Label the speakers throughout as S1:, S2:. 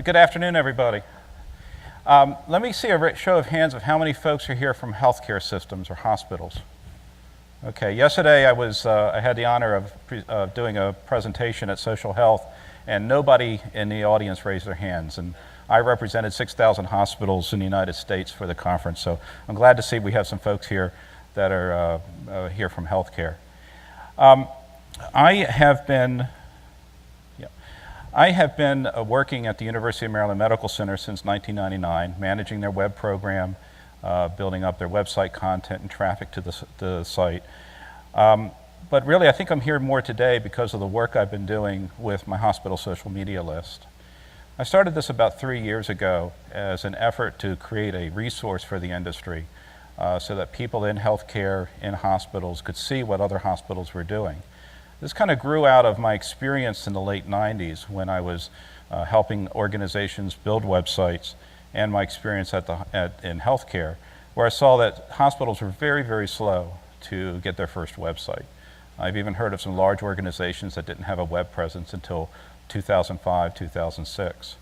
S1: Good afternoon, everybody. Let me see a show of hands of how many folks are here from healthcare systems or hospitals. Okay, yesterday I had the honor of doing a presentation at Social Health, and nobody in the audience raised their hands. And I represented 6,000 hospitals in the United States for the conference, so I'm glad to see we have some folks here that are here from healthcare. I have been working at the University of Maryland Medical Center since 1999, managing their web program, building up their website content and traffic to the site. But really, I think I'm here more today because of the work I've been doing with my hospital social media list. I started this about 3 years ago as an effort to create a resource for the industry so that people in healthcare, in hospitals, could see what other hospitals were doing. This kind of grew out of my experience in the late 90s when I was helping organizations build websites, and my experience in healthcare, where I saw that hospitals were very, very slow to get their first website. I've even heard of some large organizations that didn't have a web presence until 2005, 2006.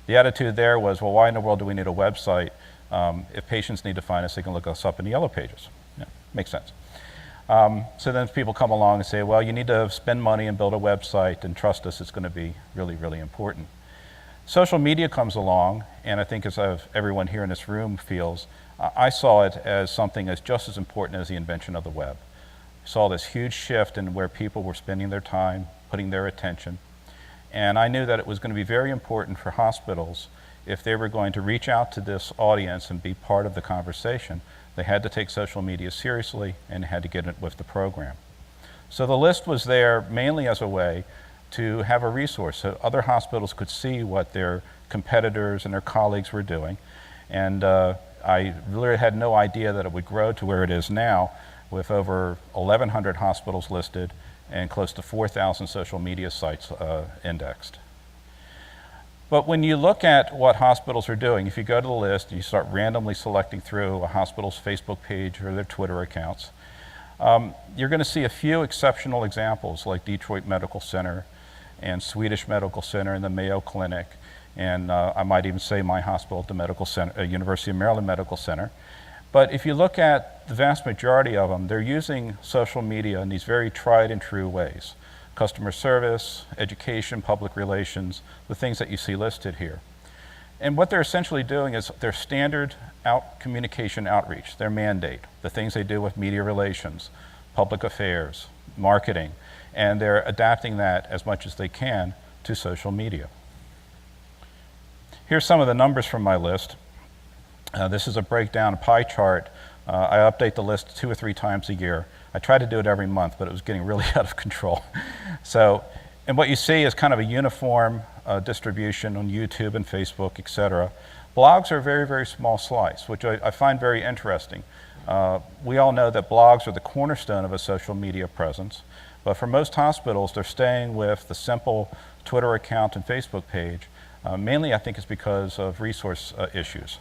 S1: The attitude there was, well, why in the world do we need a website? If patients need to find us, they can look us up in the yellow pages. Yeah, makes sense. So then people come along and say, well, you need to spend money and build a website, and trust us, it's going to be really, really important. Social media comes along, and I think as everyone here in this room feels, I saw it as something that's just as important as the invention of the web. I saw this huge shift in where people were spending their time, putting their attention, and I knew that it was going to be very important for hospitals if they were going to reach out to this audience and be part of the conversation. They had to take social media seriously and had to get it with the program. So the list was there mainly as a way to have a resource so other hospitals could see what their competitors and their colleagues were doing. And I really had no idea that it would grow to where it is now, with over 1,100 hospitals listed and close to 4,000 social media sites indexed. But when you look at what hospitals are doing, if you go to the list and you start randomly selecting through a hospital's Facebook page or their Twitter accounts, you're going to see a few exceptional examples like Detroit Medical Center and Swedish Medical Center and the Mayo Clinic, and I might even say my hospital at the Medical Center, University of Maryland Medical Center. But if you look at the vast majority of them, they're using social media in these very tried and true ways. Customer service, education, public relations, the things that you see listed here. And what they're essentially doing is their standard communication outreach, their mandate, the things they do with media relations, public affairs, marketing, and they're adapting that as much as they can to social media. Here's some of the numbers from my list. This is a breakdown, a pie chart. I update the list 2 or 3 times a year. I try to do it every month, but it was getting really out of control. So, and what you see is kind of a uniform distribution on YouTube and Facebook, etc. Blogs are a very, very small slice, which I find very interesting. We all know that blogs are the cornerstone of a social media presence, but for most hospitals, they're staying with the simple Twitter account and Facebook page. Mainly, I think it's because of resource issues.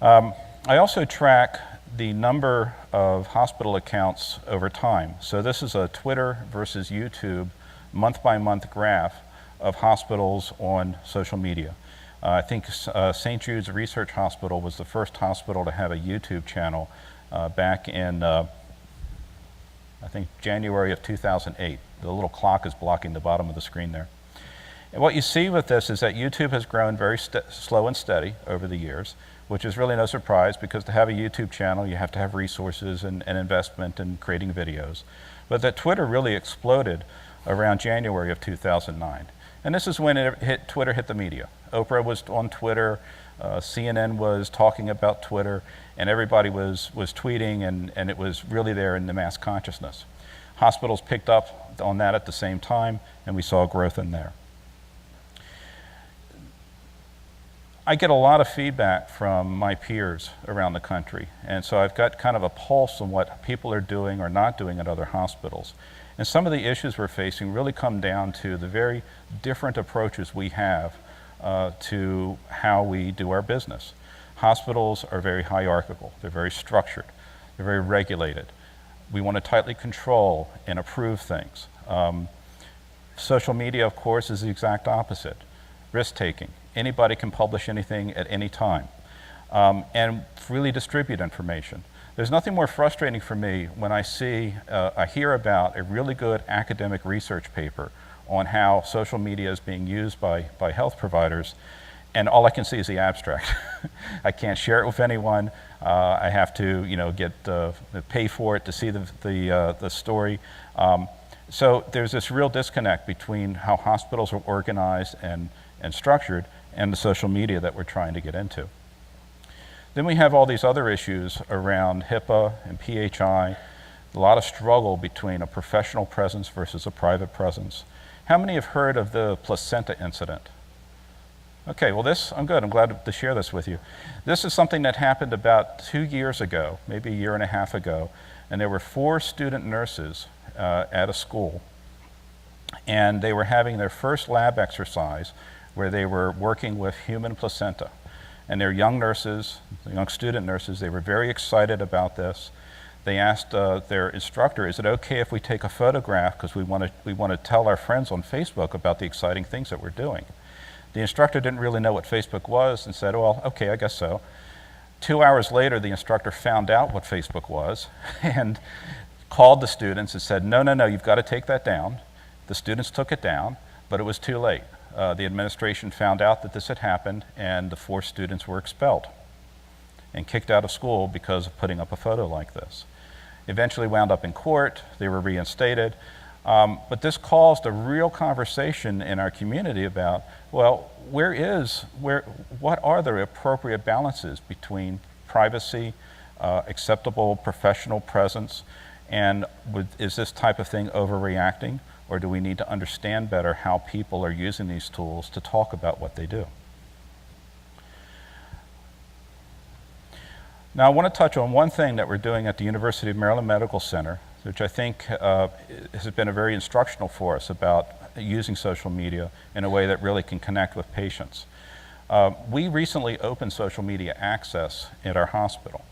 S1: I also track the number of hospital accounts over time. So this is a Twitter versus YouTube month-by-month graph of hospitals on social media. I think St. Jude's Research Hospital was the first hospital to have a YouTube channel back in, I think, January of 2008. The little clock is blocking the bottom of the screen there. And what you see with this is that YouTube has grown very slow and steady over the years, which is really no surprise because to have a YouTube channel, you have to have resources and investment in creating videos. But that Twitter really exploded around January of 2009. And this is when Twitter hit the media. Oprah was on Twitter, CNN was talking about Twitter, and everybody was tweeting, and it was really there in the mass consciousness. Hospitals picked up on that at the same time, and we saw growth in there. I get a lot of feedback from my peers around the country, and so I've got kind of a pulse on what people are doing or not doing at other hospitals. And some of the issues we're facing really come down to the very different approaches we have to how we do our business. Hospitals are very hierarchical, they're very structured, they're very regulated. We want to tightly control and approve things. Social media, of course, is the exact opposite. risk-taking. Anybody can publish anything at any time, and freely distribute information. There's nothing more frustrating for me when I hear about a really good academic research paper on how social media is being used by health providers, and all I can see is the abstract. I can't share it with anyone. I have to, pay for it to see the story. So there's this real disconnect between how hospitals are organized and structured and the social media that we're trying to get into. Then we have all these other issues around HIPAA and PHI, a lot of struggle between a professional presence versus a private presence. How many have heard of the placenta incident? Okay, well I'm good. I'm glad to share this with you. This is something that happened about 2 years ago, maybe a year and a half ago, and there were 4 student nurses at a school, and they were having their first lab exercise where they were working with human placenta. And they're young nurses, young student nurses. They were very excited about this. They asked their instructor, is it okay if we take a photograph because we want to tell our friends on Facebook about the exciting things that we're doing? The instructor didn't really know what Facebook was and said, well, okay, I guess so. 2 hours later, the instructor found out what Facebook was and called the students and said, no, you've got to take that down. The students took it down, but it was too late. The administration found out that this had happened, and the 4 students were expelled and kicked out of school because of putting up a photo like this. Eventually wound up in court. They were reinstated. But this caused a real conversation in our community about, well, what are the appropriate balances between privacy, acceptable professional presence, and is this type of thing overreacting? Or do we need to understand better how people are using these tools to talk about what they do? Now I want to touch on one thing that we're doing at the University of Maryland Medical Center, which I think has been a very instructional for us about using social media in a way that really can connect with patients. We recently opened social media access at our hospital.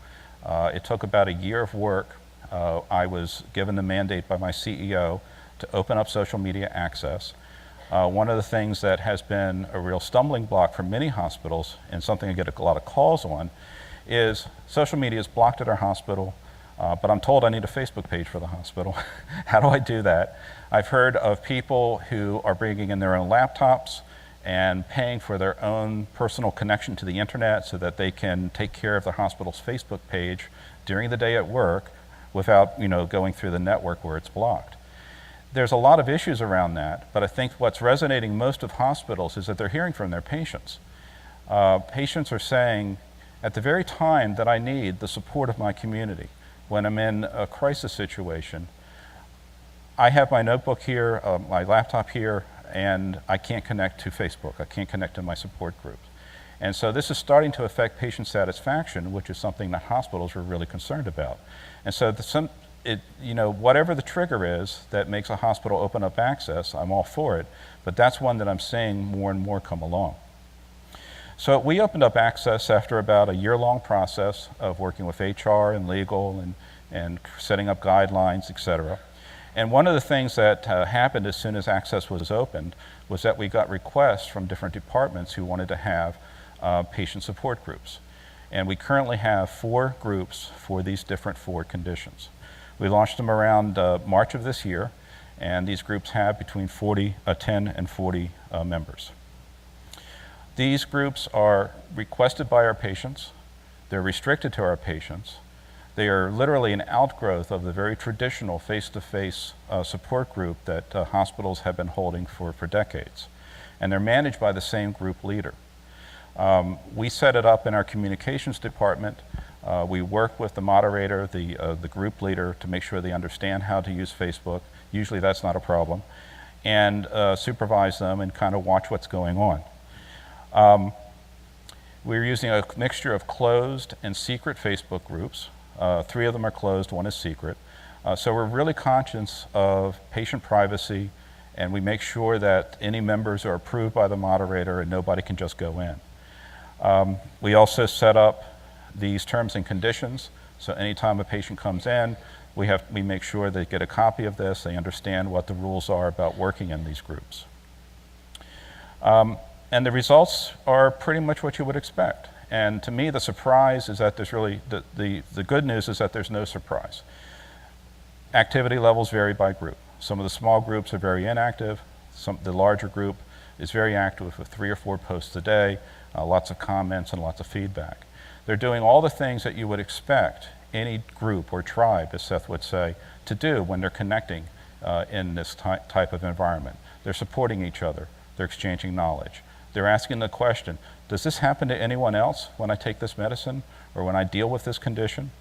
S1: It took about a year of work. I was given the mandate by my CEO to open up social media access. One of the things that has been a real stumbling block for many hospitals, and something I get a lot of calls on, is social media is blocked at our hospital, but I'm told I need a Facebook page for the hospital. How do I do that? I've heard of people who are bringing in their own laptops and paying for their own personal connection to the internet so that they can take care of the hospital's Facebook page during the day at work without going through the network where it's blocked. There's a lot of issues around that, but I think what's resonating most with hospitals is that they're hearing from their patients. Patients are saying, at the very time that I need the support of my community, when I'm in a crisis situation, I have my notebook here, my laptop here, and I can't connect to Facebook. I can't connect to my support groups. And so this is starting to affect patient satisfaction, which is something that hospitals are really concerned about. And so whatever the trigger is that makes a hospital open up access, I'm all for it, but that's one that I'm seeing more and more come along. So we opened up access after about a year-long process of working with HR and legal and setting up guidelines, et cetera. And one of the things that happened as soon as access was opened was that we got requests from different departments who wanted to have patient support groups. And we currently have 4 groups for these different 4 conditions. We launched them around March of this year, and these groups have between 10 and 40 members. These groups are requested by our patients. They're restricted to our patients. They are literally an outgrowth of the very traditional face-to-face support group that hospitals have been holding for decades. And they're managed by the same group leader. We set it up in our communications department. We work with the moderator, the group leader, to make sure they understand how to use Facebook. Usually that's not a problem. And supervise them and kind of watch what's going on. We're using a mixture of closed and secret Facebook groups. 3 of them are closed, 1 is secret. So we're really conscious of patient privacy, and we make sure that any members are approved by the moderator and nobody can just go in. We also set up these terms and conditions, so anytime a patient comes in, we make sure they get a copy of this, they understand what the rules are about working in these groups. And the results are pretty much what you would expect. And to me, the surprise is that there's really, the good news is that there's no surprise. Activity levels vary by group. Some of the small groups are very inactive. The larger group is very active with 3 or 4 posts a day, lots of comments and lots of feedback. They're doing all the things that you would expect any group or tribe, as Seth would say, to do when they're connecting in this type of environment. They're supporting each other. They're exchanging knowledge. They're asking the question, does this happen to anyone else when I take this medicine or when I deal with this condition?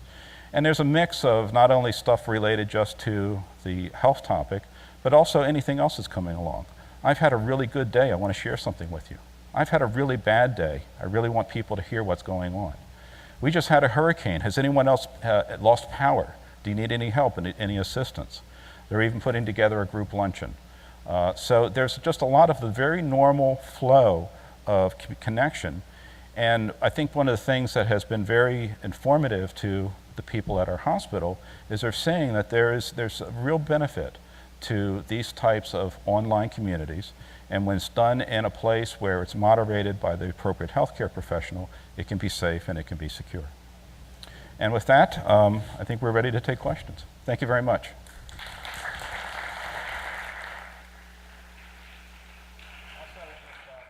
S1: And there's a mix of not only stuff related just to the health topic, but also anything else that's coming along. I've had a really good day. I want to share something with you. I've had a really bad day. I really want people to hear what's going on. We just had a hurricane. Has anyone else lost power? Do you need any help, any assistance? They're even putting together a group luncheon. So there's just a lot of the very normal flow of connection. And I think one of the things that has been very informative to the people at our hospital is they're saying that there's a real benefit to these types of online communities. And when it's done in a place where it's moderated by the appropriate healthcare professional, it can be safe and it can be secure. And with that, I think we're ready to take questions. Thank you very much.